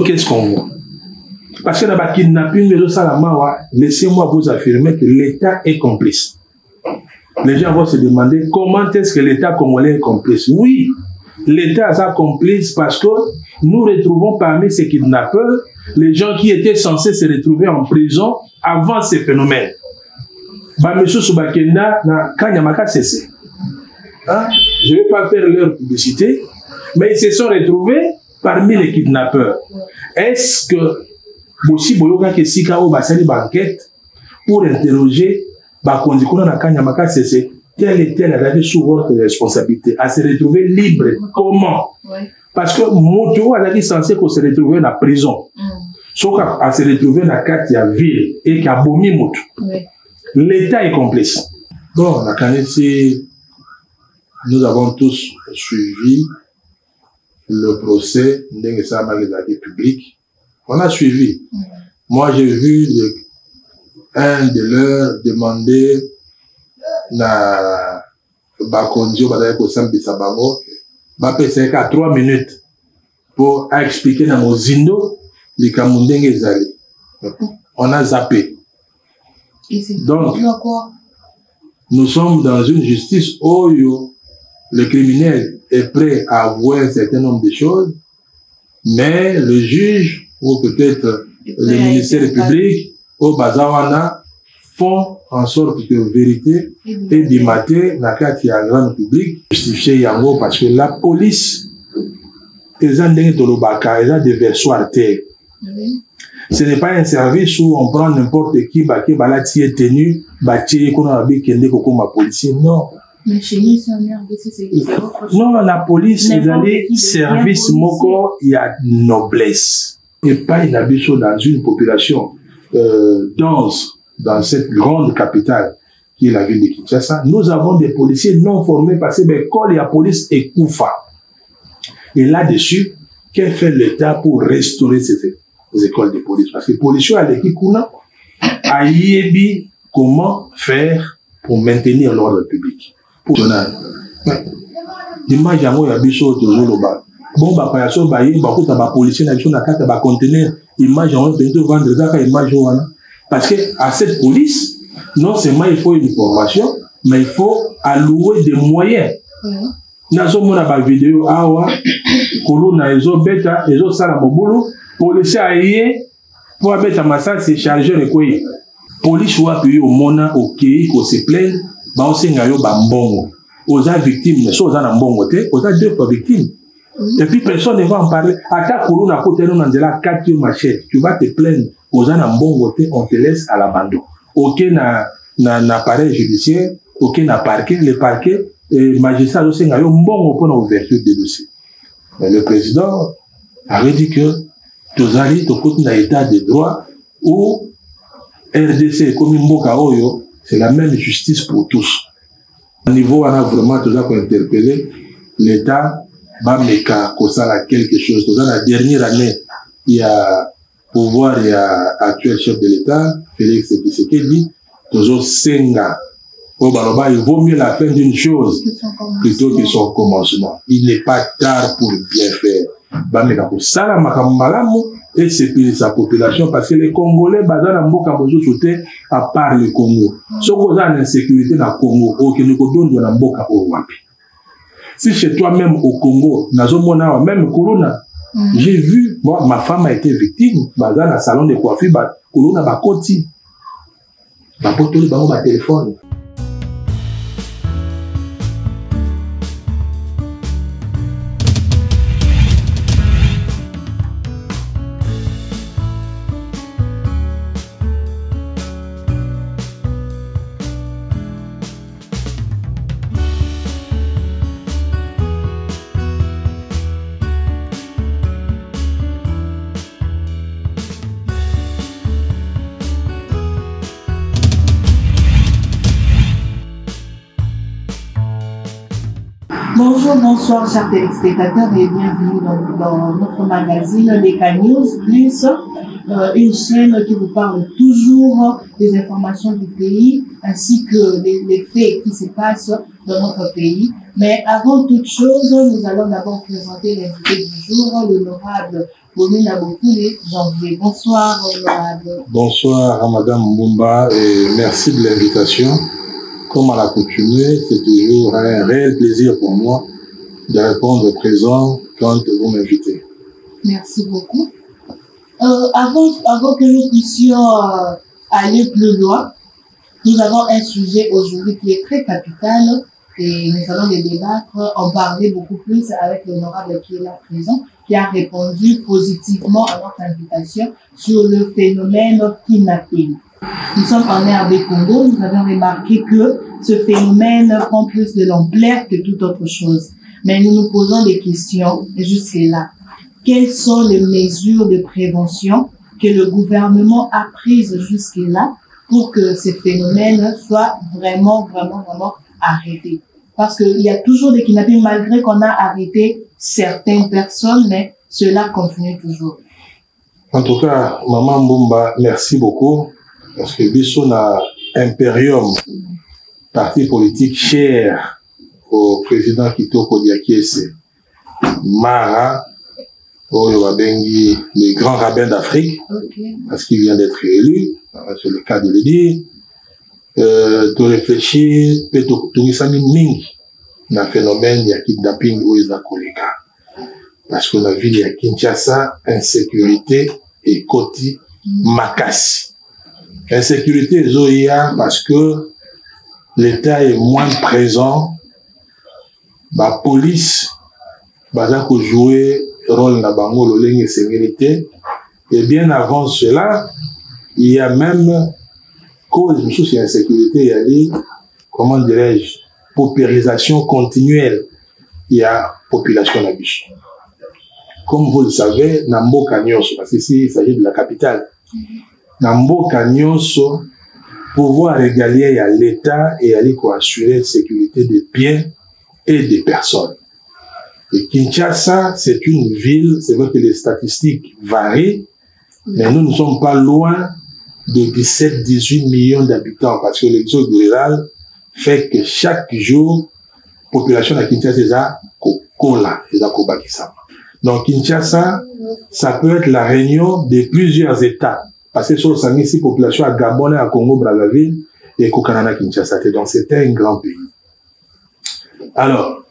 Qu'est-ce qu'on voit? Parce que dans le kidnapping, laissez-moi vous affirmer que l'État est complice. Les gens vont se demander comment est-ce que l'État congolais est complice. Oui, l'État est complice parce que nous retrouvons parmi ces kidnappeurs les gens qui étaient censés se retrouver en prison avant ces phénomènes. Je ne vais pas faire leur publicité, mais ils se sont retrouvés parmi les kidnappeurs. Est-ce que aussi boyoka ke sika o basali banquette pour interroger bakondikuna na Kanyamaka c'est tel et tel avait sous votre responsabilité à se retrouver libre? Comment? Parce que moto a dit censé qu'on se retrouver dans la prison. Sauf à se retrouver dans la carte de la ville et qu'il y a bomi moto. L'État est complice. Bon, la Canesi, nous avons tous suivi le procès d'Engesa Magazaki public. On a suivi. Moi, j'ai vu un de leurs demander na Bakondio Badayako Sambi Sabango, c'est à 3 minutes pour expliquer dans Mozindo les Kamundenge Zali. On a zappé. Donc, nous sommes dans une justice où le criminel est prêt à avouer un certain nombre de choses, mais le juge ou peut-être le ministère public au Bazawana font en sorte que vérité et dimaté n'a qu'à être un grand public justifié yango parce que la police ils ont des versoirs terre. Ce n'est pas un service où on prend n'importe qui est tenu qu'on a comme policier. Non. Mais chez nous, non, la police est allée service moko, il y a noblesse. Et pas une habitude dans une population dense, dans cette grande capitale qui est la ville de Kinshasa. Nous avons des policiers non formés parce que l'école et la police est koufa. Et là-dessus, qu'est-ce fait l'État pour restaurer ces écoles de police? Parce que les policiers à l'équipe a yébi comment faire pour maintenir l'ordre public. Pour l'image yango ya biso toujours ba bon ba payaso ba ye ba kuta ba policier na biso na kata ba conteneur image yango peut vendre ça image wana parce que à cette police non seulement il faut une formation mais il faut allouer des moyens. Nazo mona ba vidéo awa kolona ezo beta ezo sala mobulu policier aye pour beta massa c'est chargeur et quoi police wa puis au mona OK ko se plaindre ba osenga yo ba mbongo oza victime mais so oza na mbongo te oza deux fois victime et puis personne ne va en parler ata kulu na kote no nzela 4 machette tu vas te plaindre oza na mbongo te on te laisse à l'abandon OK na appareil judiciaire OK na parquet le parquet et magistrat osenga yo mbongo pour l'ouverture des dossiers mais le président avait dit que tozali to kote na état de droit où RDC comme mboka oyo c'est la même justice pour tous. Au niveau, on a vraiment tout ça pour interpeller l'État, Bameka, Kosala, quelque chose. Dans la dernière année, il y a pouvoir, il y a actuel chef de l'État, Félix Tshisekedi, toujours Senga. Il vaut mieux la fin d'une chose plutôt que son commencement. Il n'est pas tard pour bien faire. Bameka, Kosala, Makamalamu, et c'est pour sa population parce que les Congolais bazana mboka bozo soute à part le Congo. Ce qu'on a l'insécurité dans le Congo, aucun ne donne dans mboka au wapi. Si chez toi-même au Congo, nazomona même Corona, j'ai vu, moi ma femme a été victime, bazana salon de coiffure, Corona ba koti, ba potoli ba téléphone. Bonsoir chers téléspectateurs et bienvenue dans notre magazine Leka News Plus, une chaîne qui vous parle toujours des informations du pays ainsi que les faits qui se passent dans notre pays. Mais avant toute chose, nous allons d'abord présenter l'invité du jour, l'honorable Bomina Bokoulé Janvier. Bonsoir honorable. Bonsoir à Madame Mbumba et merci de l'invitation. Comme à l'accoutumée, c'est toujours un réel plaisir pour moi de répondre présent quand vous m'invitez. Merci beaucoup. Avant que nous puissions aller plus loin, nous avons un sujet aujourd'hui qui est très capital et nous allons les débattre, en parler beaucoup plus avec l'honorable qui est là présent, qui a répondu positivement à notre invitation sur le phénomène kidnapping. Nous sommes en RD Congo, nous avons remarqué que ce phénomène prend plus de l'ampleur que toute autre chose. Mais nous nous posons des questions jusque-là. Quelles sont les mesures de prévention que le gouvernement a prises jusque-là pour que ce phénomène soit vraiment arrêté? Parce qu'il y a toujours des kidnappings, malgré qu'on a arrêté certaines personnes, mais cela continue toujours. En tout cas, Maman Mbumba, merci beaucoup. Parce que Bissot a Imperium, parti politique cher au président Kitoko Diakese, Mara, le grand rabbin d'Afrique, parce qu'il vient d'être élu, c'est le cas de le dire. Tu réfléchis, tu Ming, dans le phénomène, il y a kidnapping ou il y a collègues. Parce que la ville, il y a Kinshasa, insécurité et Koti, Makassi. Insécurité, Zoya, parce que l'État est moins présent. La police, va jouer rôle dans Bango, le sécurité. Et bien avant cela, il y a même cause de l'insécurité, il y a des, comment dirais-je, paupérisation continuelle. Il y a population d'abus. Comme vous le savez, Nambo Kanyos, parce qu'ici il s'agit de la capitale. Nambo Kanyos, pouvoir régaler à l'État et aller assurer la sécurité des biens et des personnes. Et Kinshasa, c'est une ville, c'est vrai que les statistiques varient, mais nous ne sommes pas loin de 17-18 millions d'habitants, parce que l'exode rural fait que chaque jour, la population de Kinshasa est à Kokola, est à Kobakisama. Donc Kinshasa, ça peut être la réunion de plusieurs États, parce que sur la population à Gabon et à Congo-Brazzaville et Kokanana Kinshasa, donc c'était un grand pays. Alors,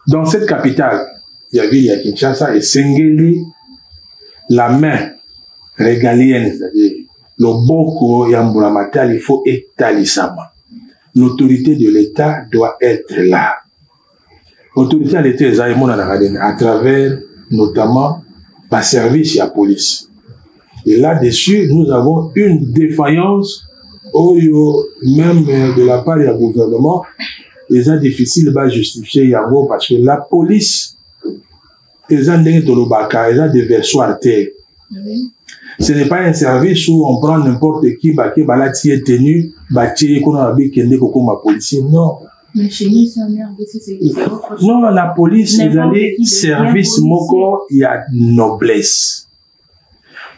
dans cette capitale, il y a Kinshasa et Sengeli, la main régalienne, c'est-à-dire le Boko Yambulamatal, il faut étalisama. L'autorité de l'État doit être là. L'autorité de l'État est à travers notamment le service et la police. Et là-dessus, nous avons une défaillance, même de la part du gouvernement. C'est difficile de justifier parce que la police, ils ont des versos à terre. Ce n'est pas un service où on prend n'importe qui, qui est tenu, qu'on a comme policier. Non. Mais chez nous, c'est non, la police, c'est service moko, il y a noblesse.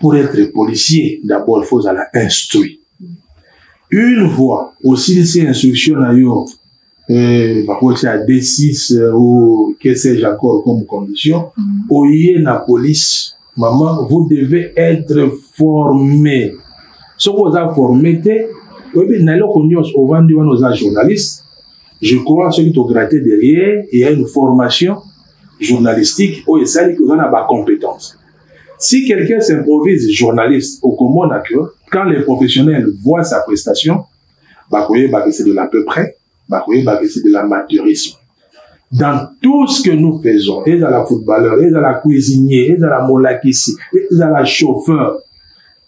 Pour être policier, d'abord, il faut aller instruire. Une fois, aussi, ces instructions, c'est à D6 ou que sais-je encore comme condition, au la police, maman, vous devez être formé. Si vous êtes formé, nos journalistes, je crois que ceux qui ont gratté derrière, il y a une formation journalistique où il s'agit que vous avez des compétences. Si quelqu'un s'improvise journaliste au commun, quand les professionnels voient sa prestation, c'est de l'à peu près, c'est de l'amateurisme. Dans tout ce que nous faisons, et dans la footballeur, et dans la cuisinier, et dans la molakissi, et dans la chauffeur,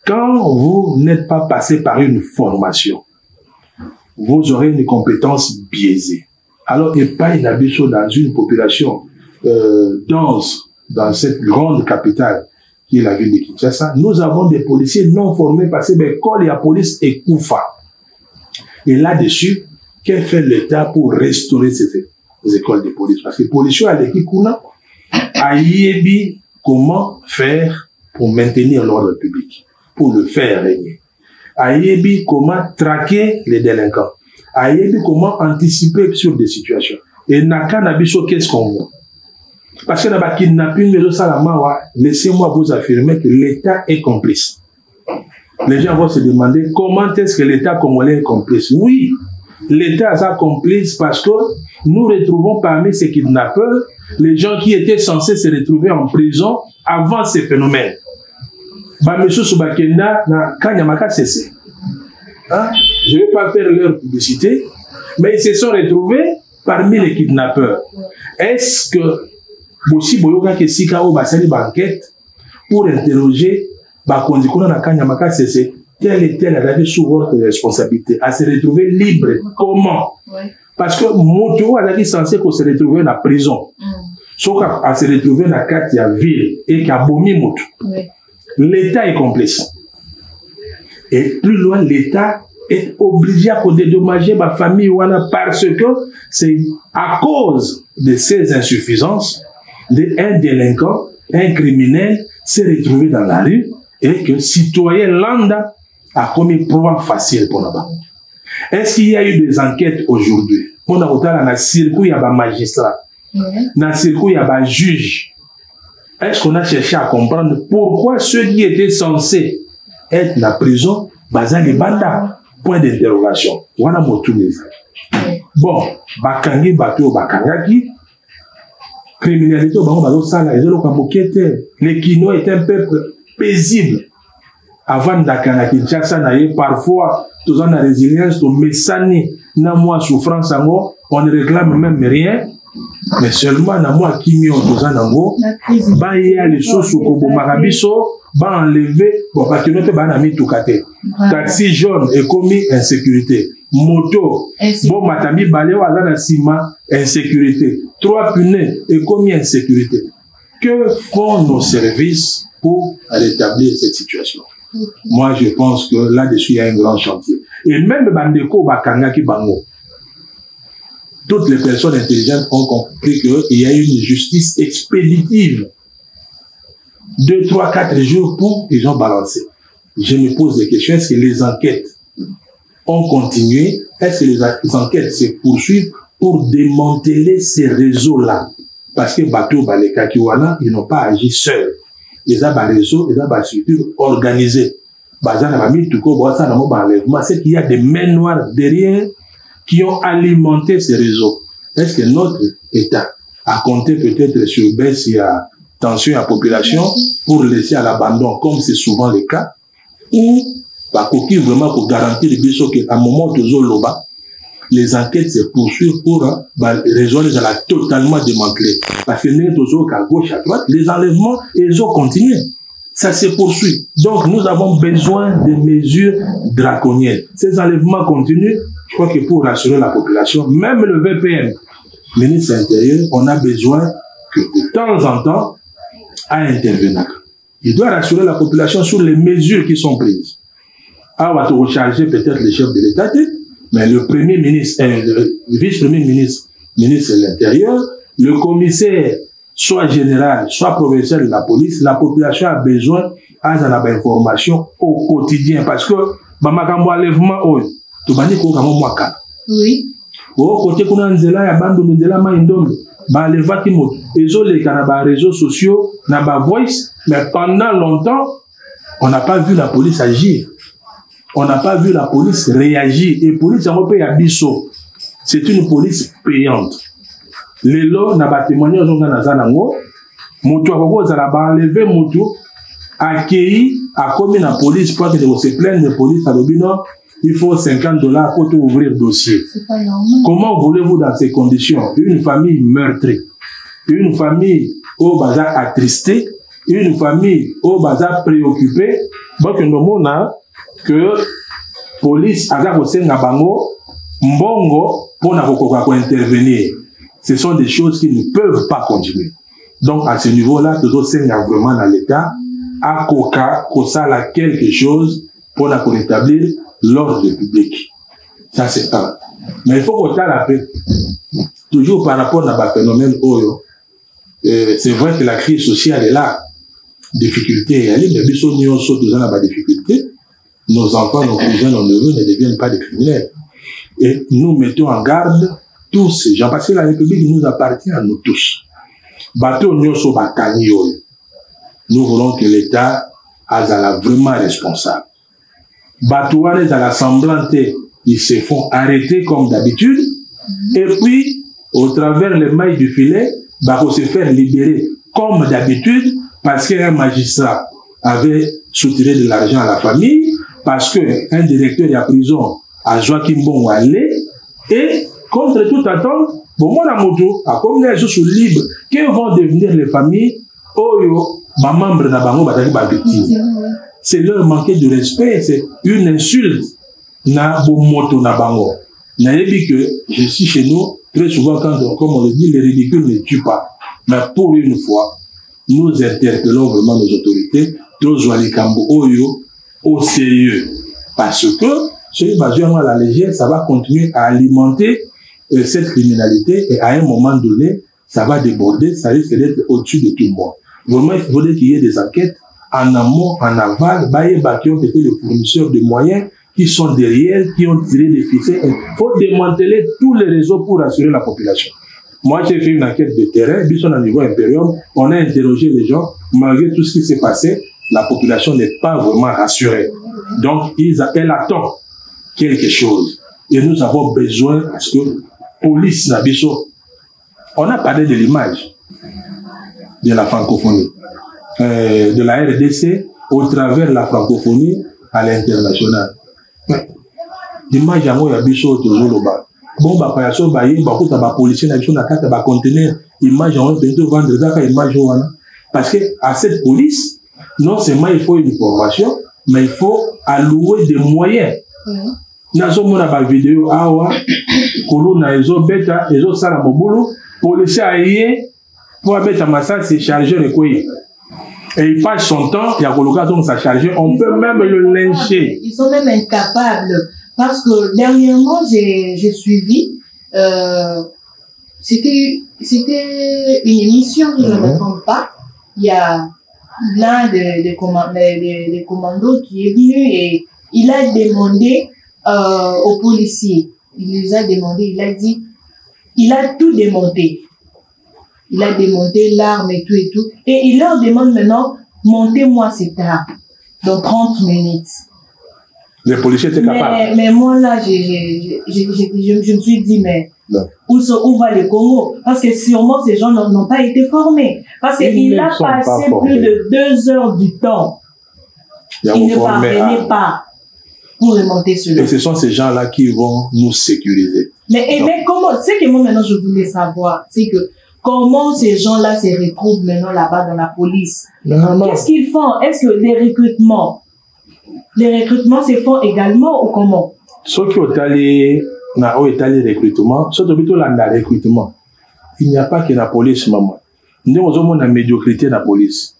quand vous n'êtes pas passé par une formation, vous aurez une compétence biaisée. Alors, et pas une habitude dans une population dense, dans cette grande capitale qui est la ville de Kinshasa, nous avons des policiers non formés parce que l'école et la police est Koufa. Et là-dessus, qu'est-ce que fait l'État pour restaurer ces faits? écoles de police. Parce que les policiers à l'équipe, aïebi comment faire pour maintenir l'ordre public, pour le faire régner. Aïebi comment traquer les délinquants. Aïebi comment anticiper sur des situations. Et Naka Nabiso, qu'est-ce qu'on voit? Parce que dans le kidnapping, laissez-moi vous affirmer que l'État est complice. Les gens vont se demander comment est-ce que l'État congolais est complice. Oui, l'État est complice parce que nous retrouvons parmi ces kidnappeurs les gens qui étaient censés se retrouver en prison avant ces phénomènes. Je ne vais pas faire leur publicité, mais ils se sont retrouvés parmi les kidnappeurs. Est-ce que aussi boyoka ke sika o basali banquette pour interroger bakondikuna na Kanyamaka c'est tel et tel avait sous votre responsabilité à se retrouver libre? Comment? Parce que moto a dit censé qu'on se retrouver dans la prison. Sauf à se retrouver dans la carte de la ville et qu'à bomi moto. L'État est complice. Et plus loin, l'État est obligé à dédommager ma famille parce que c'est à cause de ces insuffisances un délinquant, un criminel s'est retrouvé dans la rue et que le citoyen lambda a commis problème facile pour là-bas. Est-ce qu'il y a eu des enquêtes aujourd'hui? On a dans le circuit, il y a des magistrats. Dans le circuit, il y a des juges. Est-ce qu'on a cherché à comprendre pourquoi ceux qui étaient censés être dans la prison, bazan les bandas? Point d'interrogation. Voilà mon tout message. Bon, bakangi bateau bakangaki. Criminalité au Bango Sala, les Kino est un peuple paisible. Avant d'Akana Kinshasa, parfois, tous en résilience, tout messani, na moi souffrance en haut, on ne réclame même rien, mais seulement na moi qui m'y ont tous en haut, bah y a les choses au Kobo Marabiso, bah enlever, bon, parce que nous pas ami tout caté. Taxi jaune est commis insécurité. Moto, bon, matami balé à la cima, insécurité. 3 punais et combien d'insécurité? Que font nos services pour rétablir cette situation? Moi, je pense que là-dessus, il y a un grand chantier. Et même Bandeko Bakanga qui Bango, toutes les personnes intelligentes ont compris qu'il y a une justice expéditive. 2, 3, 4 jours pour ils ont balancé. Je me pose des questions. Est-ce que les enquêtes ont continué? Est-ce que les enquêtes se poursuivent pour démanteler ces réseaux-là? Parce que Bateau Baleka Kiwana, ils n'ont pas agi seuls. Ils ont des réseaux, ils ont des structures organisées. C'est qu'il y a des mains noires derrière qui ont alimenté ces réseaux. Est-ce que notre État a compté peut-être sur baisse et à tension à la population pour laisser à l'abandon, comme c'est souvent le cas, ou vraiment pour garantir qu'à un moment de Zoloba, les enquêtes se poursuivent pour résoudre les a totalement démantelé. Parce que nous sommes à gauche, à droite, les enlèvements, ils ont continué. Ça se poursuit. Donc, nous avons besoin de mesures draconiennes. Ces enlèvements continuent. Je crois que pour rassurer la population, même le VPN, ministre de l'Intérieur, on a besoin que de temps en temps, à intervenir. Il doit rassurer la population sur les mesures qui sont prises. On va te recharger peut-être le chef de l'État, mais le premier ministre, le vice-premier ministre, ministre de l'Intérieur, le commissaire, soit général, soit provincial de la police, la population a besoin d'avoir information au quotidien. Parce que, Bamakambo enlèvement, tu vas dire qu'on a mwaka. Oui. Au côté qu'on a nzela, ya bando nzela ma indombe. Ba leva ki mo. Ezo les canaba réseaux sociaux, na ba voice, mais pendant longtemps, on n'a pas vu la police agir. On n'a pas vu la police réagir. Et la police européenne à Bisso, c'est une police payante. Les lots n'a pas témoigné aux gens dans la Moutou a enlevé Moutou, accueilli, a commis la police pour que se plaignent de police à l'Obino. Il faut $50 pour tout ouvrir le dossier. Comment voulez-vous dans ces conditions? Une famille meurtrie, une famille au bazar attristée, une famille au bazar préoccupée. Donc, nous avons que police a bango mbongo pour intervenir. Ce sont des choses qui ne peuvent pas continuer. Donc, à ce niveau-là, tout le vraiment dans l'État, à Koka, Kosala quelque chose pour rétablir l'ordre public. Ça, c'est un. Mais il faut qu'on t'a rappelé, toujours par rapport à un phénomène Oyo, c'est vrai que la crise sociale est là. Difficulté, mais nous avons des difficultés. Nos enfants, nos cousins, nos neveux ne deviennent pas des criminels. Et nous mettons en garde tous ces gens, parce que la République nous appartient à nous tous. Nous voulons que l'État soit vraiment responsable. Batouane à l'Assemblée, ils se font arrêter comme d'habitude, et puis, au travers les mailles du filet, ils vont se faire libérer comme d'habitude, parce qu'un magistrat avait soutiré de l'argent à la famille, parce qu'un directeur de la prison a Joachim Bon allé, et contre toute attente, bon, moi, la moto, à comme les gens sont libres, que vont devenir les familles, Oyo, ma membre na bango, victime. C'est leur manquer de respect, c'est une insulte. Na bon moto na bango. Na dit que je suis chez nous, très souvent, quand, comme on le dit, les ridicules ne tuent pas. Mais pour une fois, nous interpellons vraiment nos autorités, au sérieux. Parce que, celui basé à la légère, ça va continuer à alimenter cette criminalité et à un moment donné, ça va déborder, ça risque d'être au-dessus de tout le monde. Vraiment, il faudrait qu'il y ait des enquêtes en amont, en aval, qui ont été les fournisseurs de moyens, qui sont derrière, qui ont tiré des ficelles. Il faut démanteler tous les réseaux pour assurer la population. Moi, j'ai fait une enquête de terrain, puis on a niveau Imperium, on a interrogé les gens, malgré tout ce qui s'est passé, la population n'est pas vraiment rassurée. Donc, elle attend quelque chose. Et nous avons besoin, parce que police Nabiso, on a parlé de l'image de la francophonie, de la RDC au travers de la francophonie à l'international. L'image à moi, Nabiso, toujours le bas. Bon, bah, par exemple, bah, policier, na carte, bah, conteneur, image, on peut vendre ça, image, parce que, à cette police, non seulement il faut une formation, mais il faut allouer des moyens. Nazo mona ba vidéo, awa, kolo na ezo beta, ezo sala mobulu, policier aïe, pour beta massa, c'est chargé le quoi. Et il passe son temps, il y a colocation sa chargé, on peut même le lyncher. Ils sont même incapables. Parce que dernièrement, j'ai suivi, c'était une émission, je ne me trompe pas. Il y a l'un des commandos qui est venu et il a demandé aux policiers, il les a demandé, il a dit, il a tout démonté. Il a démonté l'arme et tout. Et il leur demande maintenant, montez-moi cette arme dans 30 minutes. Les policiers étaient capables. Mais moi, là, je me suis dit, mais où va le Congo? Parce que sûrement, ces gens n'ont pas été formés. Parce qu'il a passé plus de 2 heures du temps. Il ne parvenait pas pour remonter sur Et ce sont ces gens-là qui vont nous sécuriser. Mais comment? C'est que moi, maintenant, je voulais savoir. C'est que comment ces gens-là se retrouvent maintenant là-bas dans la police? Qu'est-ce qu'ils font? Est-ce que les recrutements se font également ou comment? Ceux qui ont allé recrutement, ceux qui ont allé recrutement, il n'y a pas que la police, maman. Nous avons une médiocrité de la police.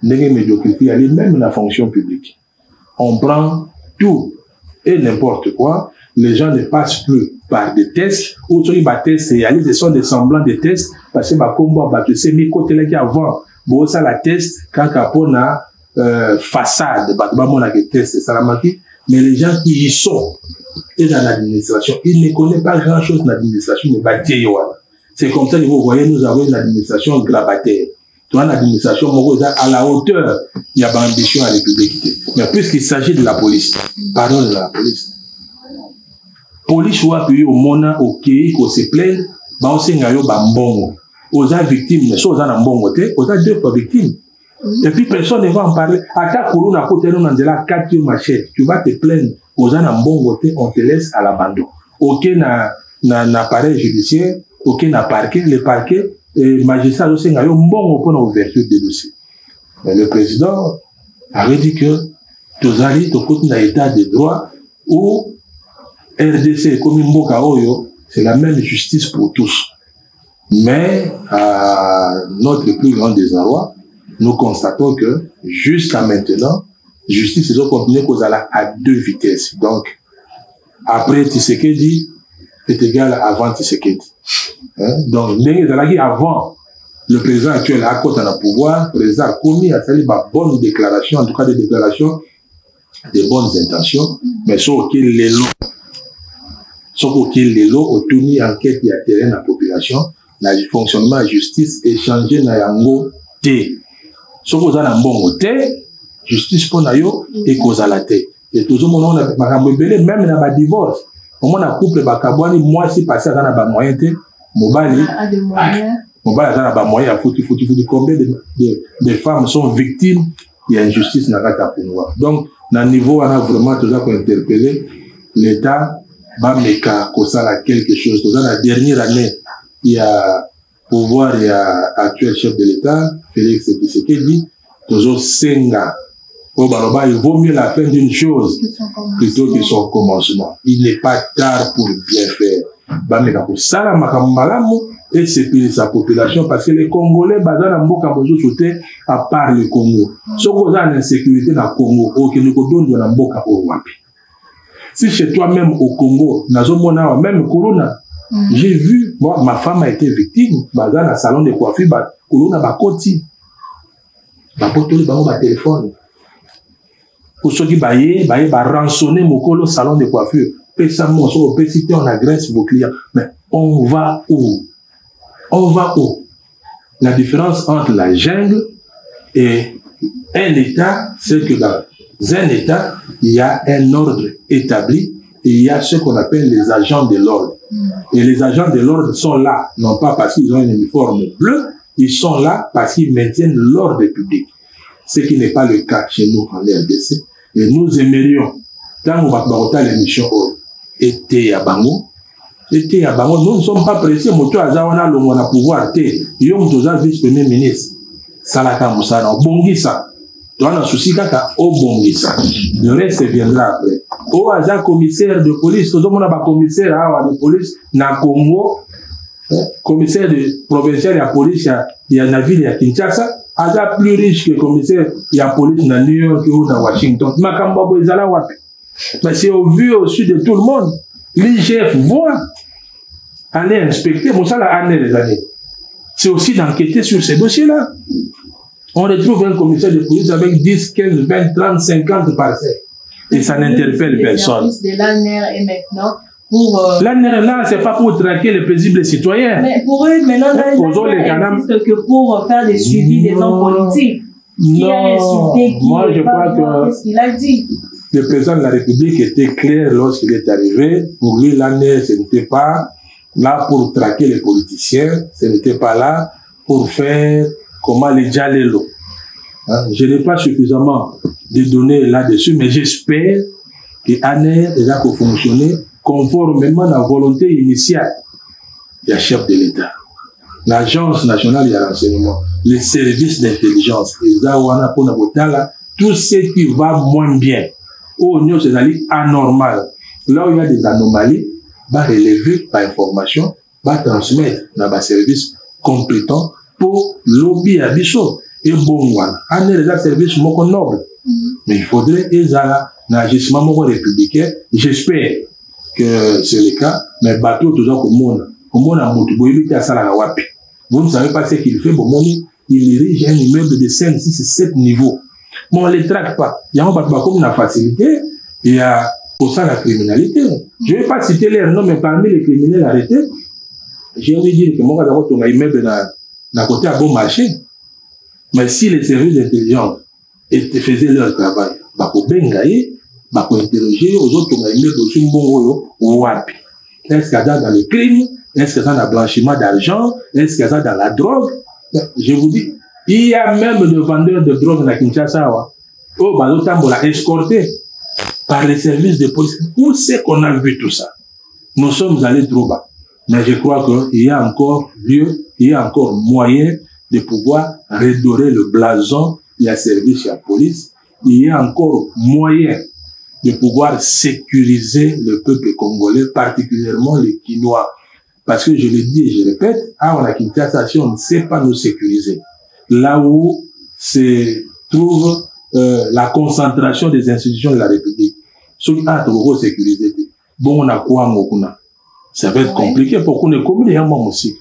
Nous avons une médiocrité, même dans la fonction publique. On prend tout et n'importe quoi. Les gens ne passent plus par des tests. Ou ceux qui battent ce sont des semblants de tests. Parce que ma combat battu, c'est mes côtés là qui avant. Bon, ça la test, quand on a façade, mais les gens qui y sont et dans l'administration, ils ne connaissent pas grand chose dans l'administration, mais c'est comme ça que vous voyez, nous avons une administration grabataire. Tu vois, l'administration, à la hauteur, il y a une ambition à la République. Mais puisqu'il s'agit de la police, pardon de la police. Police, ou appuyer au mona, au pays, qu'on se plaît, bah, aussi, il y a mbongo. Aux victimes, mais soit aux mbongo, aux 2 fois victimes. Et puis personne ne va en parler. À ta couronne à côté, on a 4 machette. Tu vas te plaindre aux gens en bon côté, on te laisse à l'abandon. Aucun appareil judiciaire, aucun parquet, le parquet, et magistrat aussi, il y a un bon point d'ouverture des dossiers. Mais le président avait dit que tous allez, tu côté d'un état de droit où RDC, comme Mboka Oyo, c'est la même justice pour tous. Mais, à notre plus grand désarroi, nous constatons que, jusqu'à maintenant, justice, ils ont continué à 2 vitesses. Donc, après Tshisekedi est égal à avant Tshisekedi. Hein? Donc, avant le président actuel a côté dans le pouvoir, le président a commis à faire des bonnes déclarations, en tout cas des déclarations de bonnes intentions, mais sauf qu'il les lots. Sauf qu'il les lots, au tourni enquête il y a terrain la population, le fonctionnement de la justice est changé dans yango T. Sauf que dans un bon T, justice pour nayo et cause à la T. Et toujours mon nom même dans le divorce. Au moins un couple bakabwani moi si passé dans la moyen T, mobile a des moyens. Mobile dans la moyen faut combien de femmes sont victimes il y a injustice dans la pouvoir. Donc dans le niveau on a vraiment toujours interpellé l'État va mettre quelque chose. Dans la dernière année il y a pouvoir il y a actuel chef de l'État Félix Tshisekedi toujours Senga. Il vaut mieux la fin d'une chose plutôt que son commencement. Il n'est pas tard pour bien faire. Et c'est pour sa population parce que les Congolais, à part le Congo, si vous avez une insécurité dans le Congo, si chez toi-même au Congo, même Corona, j'ai vu, moi, ma femme a été victime, dans le salon de coiffure, Corona va côté. Va téléphone. Pour ceux qui baillent, rançonner mon salon de coiffure. Pésamment, on peut citer, on agresse vos clients. Mais on va où? On va où? La différence entre la jungle et un État, c'est que dans un État, il y a un ordre établi et il y a ce qu'on appelle les agents de l'ordre. Et les agents de l'ordre sont là, non pas parce qu'ils ont un uniforme bleu, ils sont là parce qu'ils maintiennent l'ordre public. Ce qui n'est pas le cas chez nous en RDC. Et nous aimerions, quand on va faire l'émission été à Bango, nous ne sommes pas pressés, on a pouvoir, vice-premier ministre, Salaka Moussana, Bongisa, tu as un souci au Bongisa. Le reste viendra après. Au hasard commissaire de police, tout le monde a un commissaire de police, na Congo, commissaire de provincial de la police, il y a la ville, il y a Kinshasa, Ada plus riche que le commissaire, il y a police dans New York ou dans Washington. Mais c'est au vu au sud de tout le monde. L'IGF voit aller inspecter, bon ça l'a amené les années. C'est aussi d'enquêter sur ces dossiers-là. On retrouve un commissaire de police avec 10, 15, 20, 30, 50 parcelles. Et ça n'interpelle personne. De l'ANER et maintenant l'ANER là, c'est pas pour traquer les paisibles citoyens. Mais pour eux, maintenant, l'ANER n'existe que pour faire des suivis des hommes politiques. Qui a insulté, qui moi, je crois que qu'est-ce qu'il a dit. Le président de la République était clair lorsqu'il est arrivé. Pour lui, l'ANER, ce n'était pas là pour traquer les politiciens. Ce n'était pas là pour faire comment les Djalelo. Hein? Je n'ai pas suffisamment de données là-dessus, mais j'espère que l'ANER déjà pour fonctionner conformément à la volonté initiale du chef de l'État. L'Agence nationale de renseignement, les services d'intelligence, tout ce qui va moins bien, où il y a des anormales, là où il y a des anomalies, va relever par information, va transmettre dans les services compétents pour lobby à Bichot. Et bon, on a des services nobles. Mais il faudrait qu'ils aient un agissement républicain. J'espère que c'est le cas, mais bateau toujours au monde a motivé à ça. Vous ne savez pas ce qu'il fait, il dirige un immeuble de 5, 6, 7 niveaux. Mais on ne les traque pas. Il y a un bateau comme la facilité, il y a pour ça la criminalité. Je ne vais pas citer les noms, mais parmi les criminels arrêtés, j'ai envie de dire que moi, on a un immeuble d'un côté à bon marché. Mais si les services d'intelligence faisaient leur travail, pour interroger aux autres, on a un est-ce qu'il y a dans le crime? Est-ce qu'il y a dans le blanchiment d'argent? Est-ce qu'il y a dans la drogue? Je vous dis, il y a même des vendeurs de drogue à Kinshasa. Oh, on l'a escorté par les services de police. Où c'est qu'on a vu tout ça? Nous sommes allés trop bas. Mais je crois qu'il y a encore lieu, il y a encore moyen de pouvoir redorer le blason. Il y a service, il y a police. Il y a encore moyen de pouvoir sécuriser le peuple congolais, particulièrement les Quinois. Parce que je le dis et je répète, on a Kinshasa, si on ne sait pas nous sécuriser, là où se trouve la concentration des institutions de la République, ceux qui ont sécurisé. bon on a quoi ngokuna ça va être compliqué pour qu'on ait commis les gens musique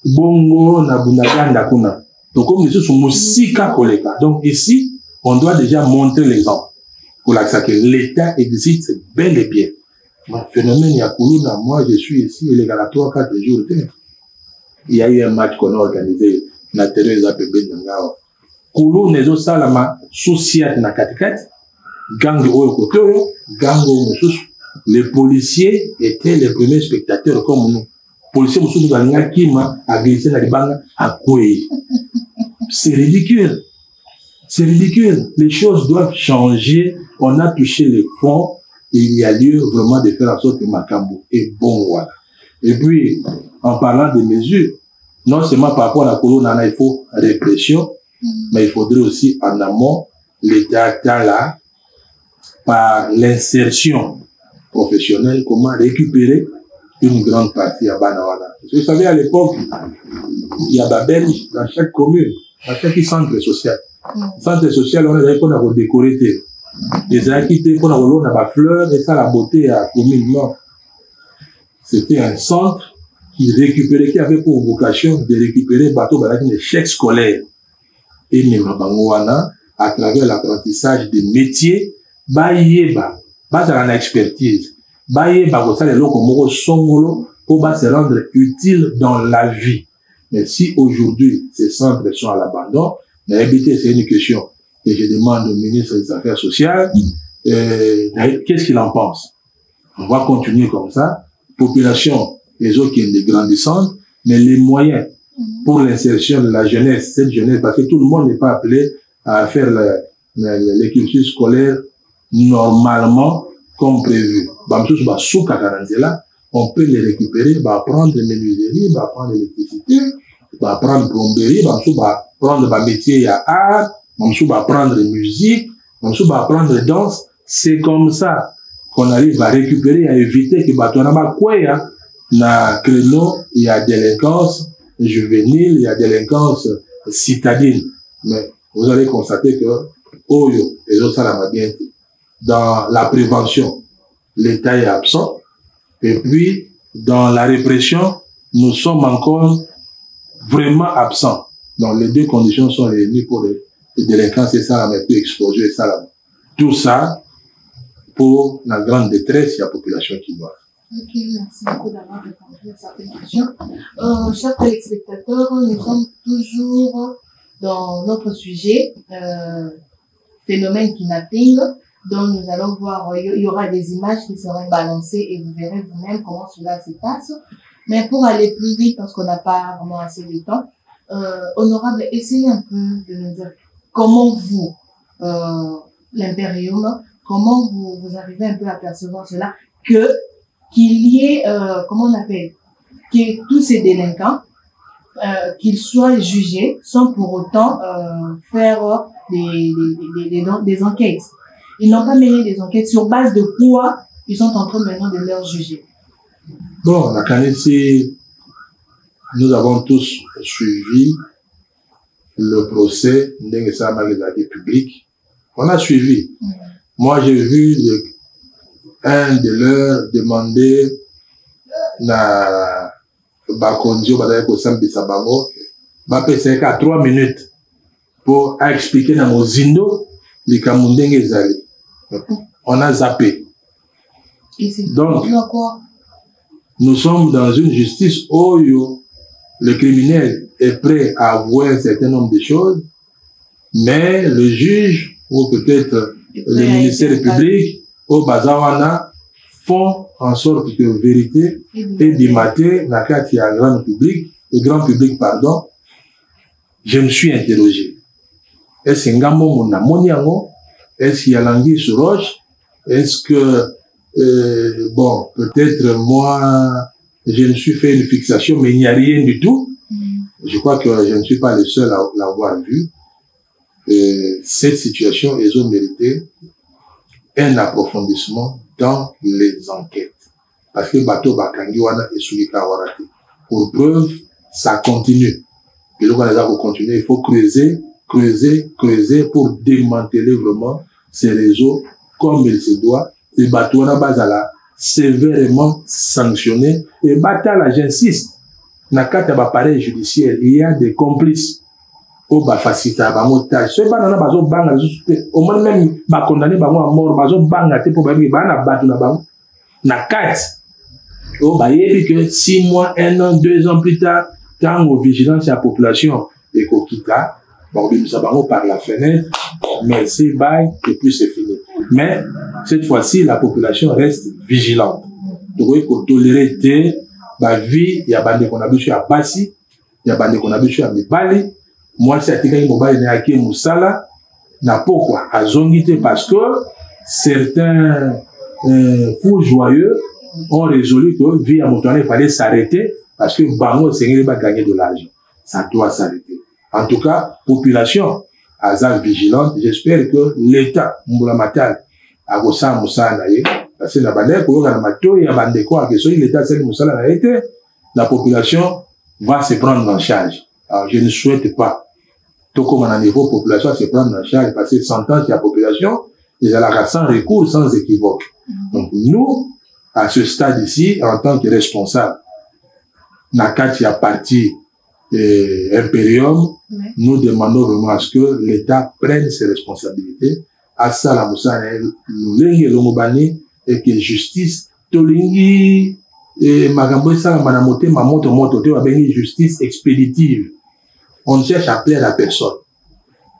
bongo na bunaganda kuna donc comme les autres sont musique collègue donc ici on doit déjà montrer l'exemple pour que l'État existe bel et bien. Le phénomène Yakuluna, moi je suis ici, il est à 3-4 jours. Il y a eu un match qu'on a organisé, na Teresa Pembe Nangao. Koulou nezo salama, sociate na katikat, gang oyo koto, gang oyo. Les policiers étaient les premiers spectateurs comme nous. Policiers moussou balinga kima, a glissé na libanga, a koué. C'est ridicule. C'est ridicule. Les choses doivent changer. On a touché les fonds et il y a lieu vraiment de faire en sorte que Makambo est bon. Voilà. Et puis, en parlant des mesures, non seulement par rapport à la colonne, il faut répression, mais il faudrait aussi en amont l'État là, par l'insertion professionnelle, comment récupérer une grande partie à Banawana. Vous savez, à l'époque, il y a Babel dans chaque commune, dans chaque centre social. Centre social, on avait qu'on a décoré des activités qu'on a volé dans la fleur et ça la beauté à commune nord. C'était un centre qui récupérait, qui avait pour vocation de récupérer bateau avec des chèques scolaires. Et Nemabangouana, à travers l'apprentissage des métiers, Bayeba, base à l'expertise, Bayeba, ça les locaux songolo pour se rendre utile dans la vie. Mais si aujourd'hui ces centres sont à l'abandon, c'est une question que je demande au ministre des Affaires sociales. Qu'est-ce qu'il en pense? On va continuer comme ça. Population, les autres qui sont grandissantes, mais les moyens pour l'insertion de la jeunesse, cette jeunesse, parce que tout le monde n'est pas appelé à faire les cursus scolaires normalement comme prévu. On peut les récupérer, apprendre les menuiseries, apprendre l'électricité, apprendre plomberie, apprendre le métier à art, apprendre la musique, apprendre la danse. C'est comme ça qu'on arrive à récupérer, à éviter que na créneau, il y a délinquance juvénile, il y a délinquance citadine. Mais vous allez constater que Oyo et autres dans la prévention, l'État est absent. Et puis, dans la répression, nous sommes encore vraiment absents. Donc, les deux conditions sont réunies pour les délinquants, c'est ça, mais peut exploser, ça, là. Tout ça, pour la grande détresse, il y a la population qui doit. Ok, merci beaucoup d'avoir répondu à certaines questions. Chers téléspectateurs, nous sommes toujours dans notre sujet, phénomène kidnapping, dont nous allons voir, il y aura des images qui seront balancées et vous verrez vous-même comment cela se passe. Mais pour aller plus vite, parce qu'on n'a pas vraiment assez de temps, honorable, essayez un peu de nous dire comment vous, l'impérium, comment vous arrivez un peu à percevoir cela, qu'il y ait, comment on appelle, que tous ces délinquants, qu'ils soient jugés sans pour autant faire des enquêtes. Ils n'ont pas mené des enquêtes sur base de quoi ils sont en train maintenant de leur juger. Bon, la Canesi, nous avons tous suivi le procès d'Engesa Magazaki public. On a suivi. Moi, j'ai vu un de leurs demander na Bakonjo Badayako Sambi Sabango, c'est qu'à 3 minutes pour expliquer dans nos zindo les Kamundenge Zali. On a zappé. Donc, nous sommes dans une justice où le criminel est prêt à avouer un certain nombre de choses, mais le juge, ou peut-être le ministère public, au Bazawana, font en sorte que vérité et dimaté, n'a qu'à qu'il y a un grand public, pardon, je me suis interrogé. Est-ce qu'il y a un est-ce qu'il y a l'anguille sur roche? Est-ce que, bon, peut-être moi, je me suis fait une fixation, mais il n'y a rien du tout. Je crois que je ne suis pas le seul à l'avoir vu. Cette situation, ils ont mérité un approfondissement dans les enquêtes. Parce que Bato Bakangiwana et Sulika Warate. Pour preuve, ça continue. Et donc, on a continuer. Il faut creuser pour démanteler vraiment ces réseaux comme il se doit. Et Bato Bazala sévèrement sanctionné. Et Batal, j'insiste, dans le cadre de l'appareil judiciaire, il y a des complices. Au bas facilita, bah montage. Ce pas dans la base au bang, au moins même bah condamné bah moi mort, bah au bang à te pour bah na battu na bang. Na 4. Au bah il que 6 mois, 1 an, 2 ans plus tard, quand on vigilance la population et qu'on quitte là, bon nous avons par la fenêtre, merci bye et puis c'est fini. Mais cette fois-ci la population reste vigilante. Donc il faut tolérer des bah vie, il y a bandé qu'on a vu à Bassi, il y a bandé qu'on a vu à Mibali. Moi, c'est que les mobile n'est acquis Moussala, n'a pourquoi à zongité parce que certains fous joyeux ont résolu que vie à Moutouane, il fallait s'arrêter parce que Bango Seigneur va gagner de l'argent. Ça doit s'arrêter. En tout cas, population, azal vigilante, j'espère que l'État, Mboulamatal, a gossé Moussala, parce que la bandère, pour la mato, il y a bandé quoi, que soit l'État, c'est Moussala, la population va se prendre en charge. Alors, je ne souhaite pas. Tout comme à un niveau population se prendre en charge, parce que 100 ans, la population, ils ont sans recours, sans équivoque. Donc, nous, à ce stade ici, en tant que responsables, Nakati à parti Imperium, nous demandons vraiment à ce que l'État prenne ses responsabilités, à ça, la Moussa, l'Omobani, et que justice, Tolingi, et Magambo, ça, Manamote, Mamoto, Motote, avec justice expéditive. On cherche à plaire à la personne.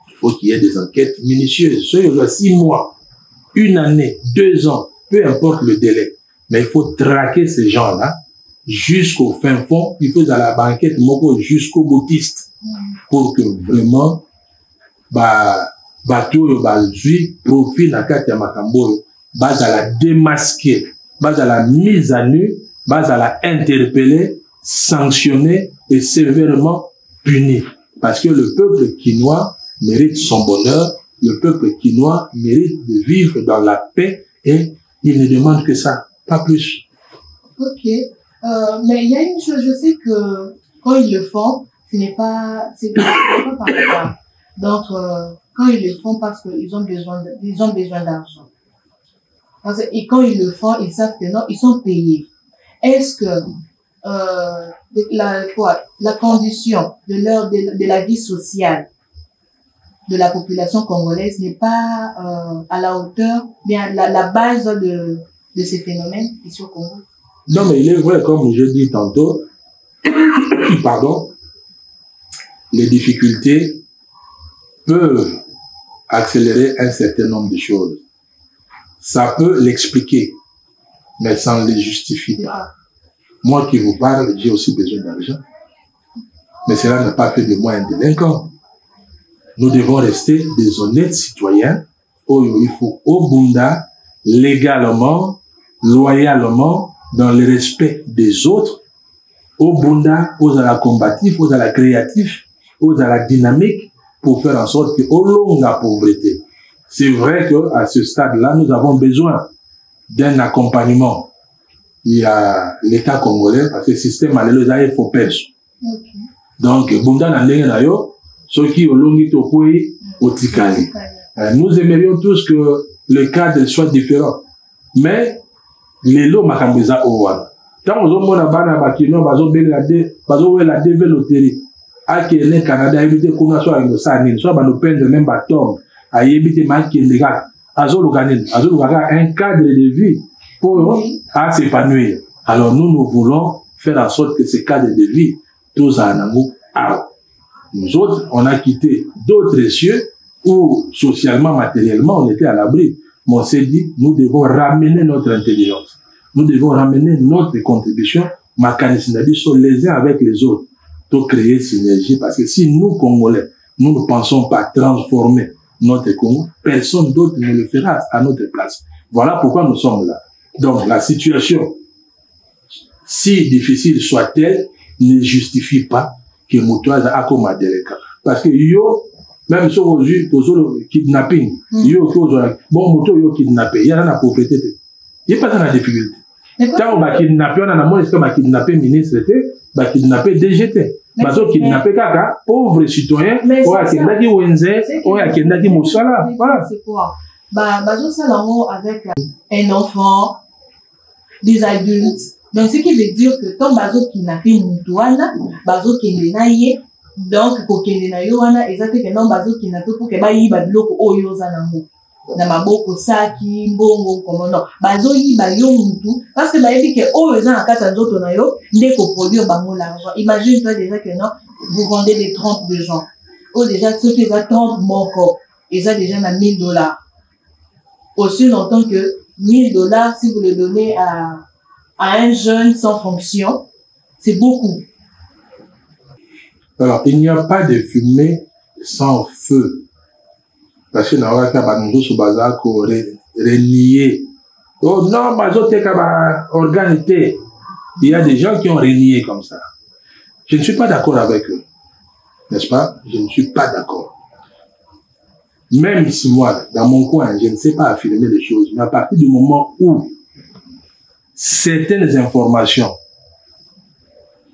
Il faut qu'il y ait des enquêtes minutieuses. Soit il y a 6 mois, 1 année, 2 ans, peu importe le délai. Mais il faut traquer ces gens-là jusqu'au fin fond. Il faut à la banquette jusqu'au boutiste. Pour que vraiment, bateau, profil na carte ya makambo, base à la démasquer, base à la mise à nu, base à la interpeller, sanctionner et sévèrement puni. Parce que le peuple quinois mérite son bonheur, le peuple quinois mérite de vivre dans la paix et il ne demande que ça, pas plus. Ok. Mais il y a une chose, je sais que quand ils le font, ce n'est pas par hasard. Donc, quand ils le font parce qu'ils ont besoin d'argent. Et quand ils le font, ils savent que non, ils sont payés. Est-ce que la condition de la vie sociale de la population congolaise n'est pas à la hauteur, mais à la base de ces phénomènes ici au Congo? Non, mais il est vrai, comme je dis tantôt, pardon, les difficultés peuvent accélérer un certain nombre de choses. Ça peut l'expliquer, mais ça ne les justifie pas. Moi qui vous parle, j'ai aussi besoin d'argent. Mais cela n'a pas fait de moi un délinquant. Nous devons rester des honnêtes citoyens. Il faut au Bunda, légalement, loyalement, dans le respect des autres. Au Bunda, aux à la combatif, aux à la créatif, aux à la dynamique, pour faire en sorte qu'au long de la pauvreté. C'est vrai qu'à ce stade-là, nous avons besoin d'un accompagnement. Il y a l'État congolais, parce que le système a le faut pêche. Donc, Bunda n'a pas ceux qui ont longi au Tikali. Nous aimerions tous que le cadre soit différent. Mais, les lots makambiza ouwa. Tant aux hommes na bana bakino bazo belade bazo la développer. A que le Canada éviter qu'on soit une sanine, soit nous peindre même bâton, à éviter manquer les gars. Azolo gaga un cadre de vie pour s'épanouir. Alors nous voulons faire en sorte que ce cadre de vie, tous en amour, nous autres, on a quitté d'autres cieux où socialement, matériellement, on était à l'abri. Mais on s'est dit, nous devons ramener notre intelligence. Nous devons ramener notre contribution, les uns avec les autres, pour créer synergie. Parce que si nous, Congolais, nous ne pensons pas transformer notre Congo, personne d'autre ne le fera à notre place. Voilà pourquoi nous sommes là. Donc, la situation, si difficile soit-elle, ne justifie pas que Moutouaza a comme un délécat. Parce que même si on a kidnapping, bon, Moutou kidnappé, il y a la pauvreté. Il n'y a pas de difficulté. Quand on a kidnappé, on a un moment, on a kidnappé ministre, on a kidnappé DGT. On a kidnappé Kaka, pauvre citoyen, on a kidnappé Wenze, on a kidnappé Moussala. Voilà. C'est quoi? Avec un enfant, des adultes. Donc, ce qui veut dire que tant bazo qui n'a fait moutouana, bazo qui n'a ye, donc, pour qu'il n'a yoana, exactement, non, bazo qui n'a fait pour que bayi badloko oyoza namo. Na maboko saki, mbongo, comme non. Bazo yi ba yo moutou, parce que bayi que oyoza na kata nzoto na yo, ndeko produire bango l'argent. Imagine-toi déjà que non, vous vendez des 30 de gens. Oh, déjà, ceux qui ont 30 moko, ils ont déjà $1000. Aussi longtemps que $1000, si vous le donnez à un jeune sans fonction, c'est beaucoup. Alors, il n'y a pas de fumée sans feu. Parce que dans le cas de ce bazar, qu'on renié. Oh non, organité. Il y a des gens qui ont renié comme ça. Je ne suis pas d'accord avec eux. N'est-ce pas? Je ne suis pas d'accord. Même si moi, dans mon coin, je ne sais pas affirmer les choses, mais à partir du moment où certaines informations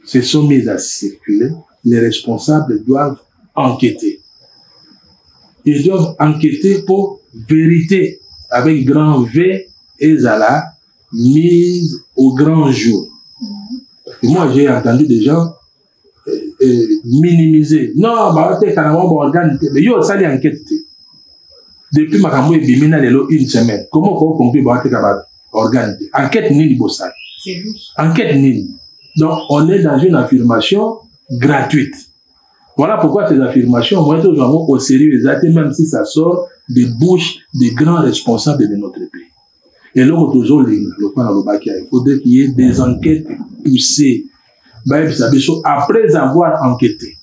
se sont mises à circuler, les responsables doivent enquêter. Ils doivent enquêter pour vérité, avec grand V et Zala, mise au grand jour. Et moi, j'ai entendu des gens minimiser. Non, bah, t'es carrément organe, mais yo, ça, l'enquête. Depuis ma campagne, bimina lelo une semaine. Comment on peut bah, t'es capable organe? Enquête ni bossage. Enquête ni. Donc, on est dans une affirmation gratuite. Voilà pourquoi ces affirmations vont être vraiment au sérieux, même si ça sort des bouches des grands responsables de notre pays. Et là, toujours, il faudrait qu'il y ait des enquêtes poussées. Après avoir enquêté,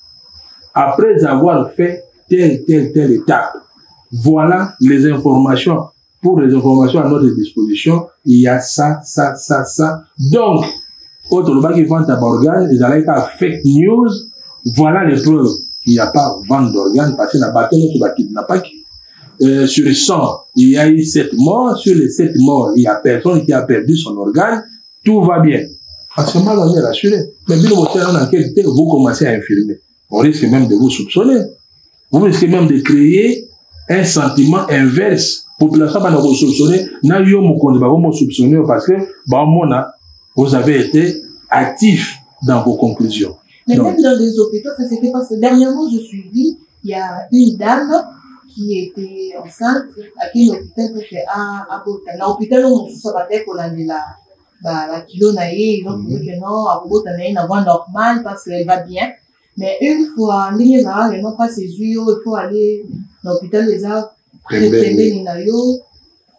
après avoir fait telle étape, voilà les informations. Pour les informations à notre disposition, il y a ça. Donc, quand on va vendre ta organe, ils allaient faire fake news. Voilà les preuves. Il n'y a pas vente d'organes parce que la bataille qui va kidnapper. Sur les 100, il y a eu 7 morts. Sur les 7 morts, il y a personne qui a perdu son organe. Tout va bien. Parce que mal, on est rassuré. Mais bien, vous commencez à infirmer. On risque même de vous soupçonner. Vous risquez même de créer un sentiment inverse. Population va vous soupçonner. N'a eu mon soupçonner parce que, vous avez été actif dans vos conclusions. Mais donc, même dans les hôpitaux, ça s'est fait parce que dernièrement, je suis dit, il y a une dame qui était enceinte à qui l'hôpital était à Bota. L'hôpital, on se battait pour la kilo naïe, ils ont dit que non, à Bota, il y a une voie normale parce qu'elle va bien. Mais une fois, ils n'ont pas ses yeux, il faut aller dans l'hôpital, les a préparés,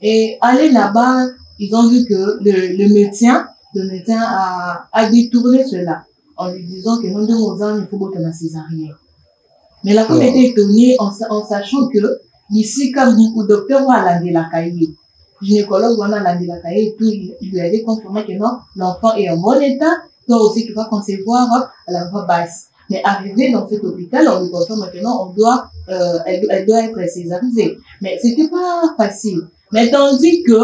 et aller là-bas, ils ont vu que le médecin a détourné cela, en lui disant que non, il faut botter la césarienne. Mais la femme était étonnée en sachant que ici, comme beaucoup de docteurs vont à la cahier, gynécologue vont à la cahier et tout, il lui avait confirmé que non, l'enfant est en bon état, toi aussi tu vas concevoir à la voix basse. Mais arrivé dans cet hôpital, on lui confirme maintenant, elle doit être césarisée. Mais c'était pas facile. Mais tandis que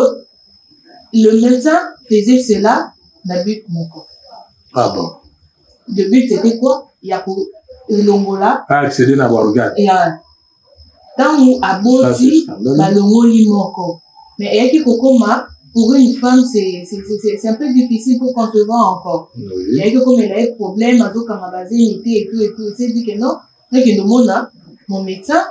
le médecin faisait cela, la but mon corps. Ah bon? Le but c'était quoi? Il y a pour l'ongola. Ah, accéder à l'organe. Et tant où à Boti, l'ongoli mon corps. Mais et qui kokoma, pour une femme, c'est un peu difficile pour concevoir encore. Il y a que comme elle a un problème, à d'autres camarades, et tout, il s'est dit que non, mon médecin,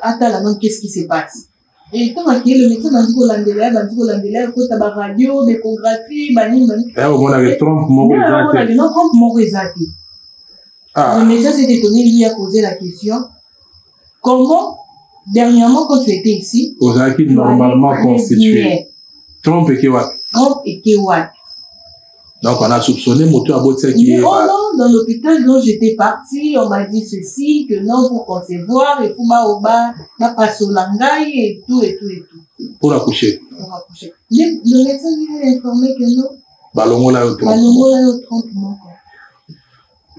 attends la main, qu'est-ce qui se passe? Et quand le médecin m'a dit qu'on l'andélève, quand t'as la radio, l'échographie, on avait trompe mon résaté. Le médecin s'est étonné, lui a posé la question, comment, dernièrement, quand tu étais ici, aux acquis normalement constitués. Trompe et Kewak. Trompe et Kewak. Donc, on a soupçonné moto à Botse qui est. Oh non, dans l'hôpital dont j'étais partie, on m'a dit ceci, que non, pour concevoir, il faut ma passe au langage et tout. Pour accoucher. Le médecin lui a informé que non. Balongo là au trompe.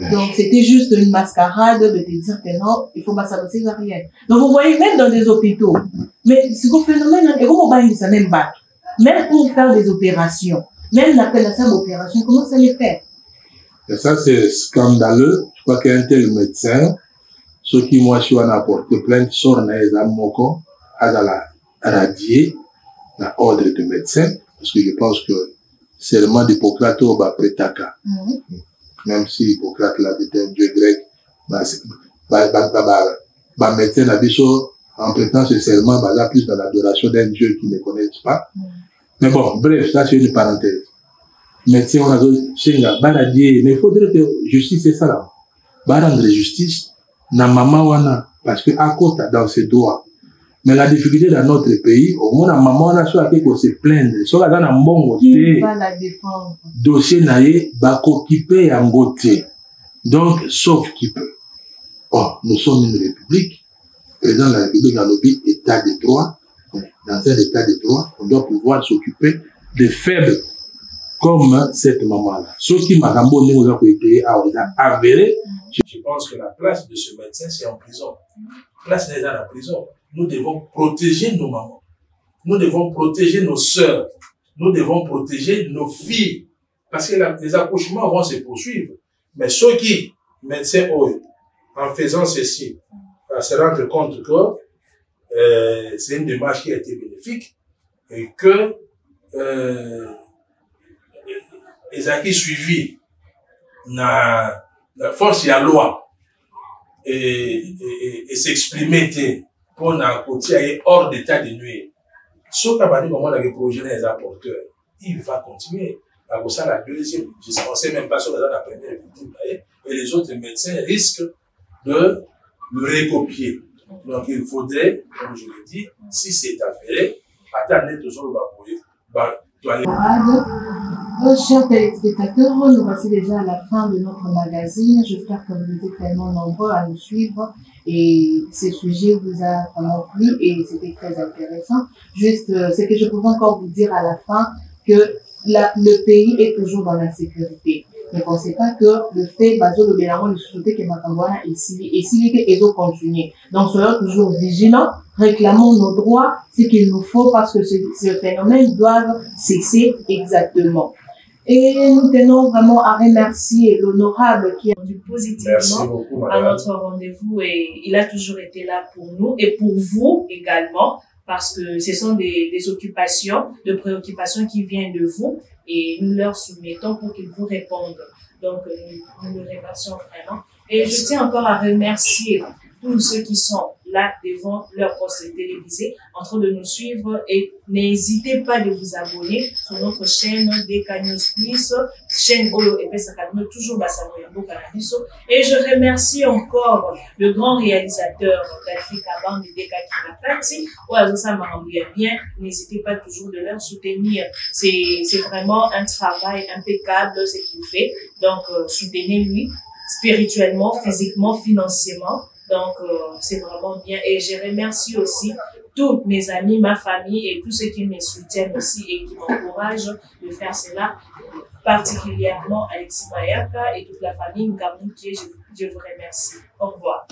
Donc, c'était juste une mascarade de te dire que non, il faut pas s'avancer vers rien. Donc, vous voyez, même dans des hôpitaux, mais ce phénomène, et comment on va ça même bac? Même pour faire des opérations, même l'appellation d'opération, comment ça les fait? Et ça, c'est scandaleux. Je crois qu'un tel médecin, ceux qui, moi, je suis en apporté plainte, sort dans les amokos, à la radier, dans l'ordre de médecin, parce que je pense que seulement d'Hippocrate au Bapretaka. Même si Hippocrate là était un dieu grec, médecin Nabiso, en prêtant ce serment, basé plus dans l'adoration d'un dieu qui ne connaissent pas. Mais bon, bref, ça c'est une parenthèse. Médecin, on a dit, mais il faudrait que justice c'est ça là. Rendre justice, na maman wana, parce que à côté dans ses droits. Mais la difficulté dans notre pays, au moins la maman wana soit qui se plaindre, soit dans un bon côté. Qui va la défendre? Dossier naïe, occupé en beauté. Donc, sauf qui peut. Oh, nous sommes une république. Le président de la République dans le pays, état de droit. Dans un état de droit, on doit pouvoir s'occuper des faibles comme cette maman-là. Sauf qui m'a nous a été avéré. Je pense que la place de ce médecin, c'est en prison. La place n'est dans la prison. Nous devons protéger nos mamans. Nous devons protéger nos sœurs. Nous devons protéger nos filles. Parce que les accouchements vont se poursuivre. Mais ceux qui, médecins, en faisant ceci, se rendre compte que c'est une démarche qui a été bénéfique et que les acquis suivis la force de la loi et s'exprimer pour un côté hors d'état de nuire. Sauf qu'à partir du moment où on a projet les apporteurs, il va continuer. À ça, la deuxième, je ne pensais même pas sur la première victime, et les autres médecins risquent de le recopier. Donc, il faudrait, comme je l'ai dit, si c'est avéré, attendez toujours chers téléspectateurs, nous voici déjà à la fin de notre magazine. J'espère que vous êtes tellement nombreux à nous suivre et ce sujet vous a vraiment plu et c'était très intéressant. Juste, ce que je pouvais encore vous dire à la fin, que le pays est toujours dans la sécurité. Ne pensez pas que le fait, le bilan de société que Makambouana est ici et doit continuer. Donc, soyons toujours vigilants, réclamons nos droits, ce qu'il nous faut parce que ce phénomène doit cesser exactement. Et nous tenons vraiment à remercier l'honorable qui a rendu positivement à notre rendez-vous et il a toujours été là pour nous et pour vous également parce que ce sont des occupations, de préoccupations qui viennent de vous et nous leur soumettons pour qu'ils vous répondent. Donc, nous le remercions vraiment. Et je tiens encore à remercier tous ceux qui sont là devant leur poste télévisé en train de nous suivre et n'hésitez pas de vous abonner sur notre chaîne DK News Plus, chaîne Oyo et Pesakadno, toujours Bassamo Yambo Canabiso. Et je remercie encore le grand réalisateur d'Afrique Abang de DK Kinapati, Oazosa Marambouya bien. N'hésitez pas toujours de leur soutenir. C'est vraiment un travail impeccable ce qu'il fait. Donc, soutenez-lui spirituellement, physiquement, financièrement. Donc, c'est vraiment bien. Et je remercie aussi tous mes amis, ma famille et tous ceux qui me soutiennent aussi et qui m'encouragent de faire cela. Particulièrement Alexis Mayaka et toute la famille Nkamouké. Je vous remercie. Au revoir.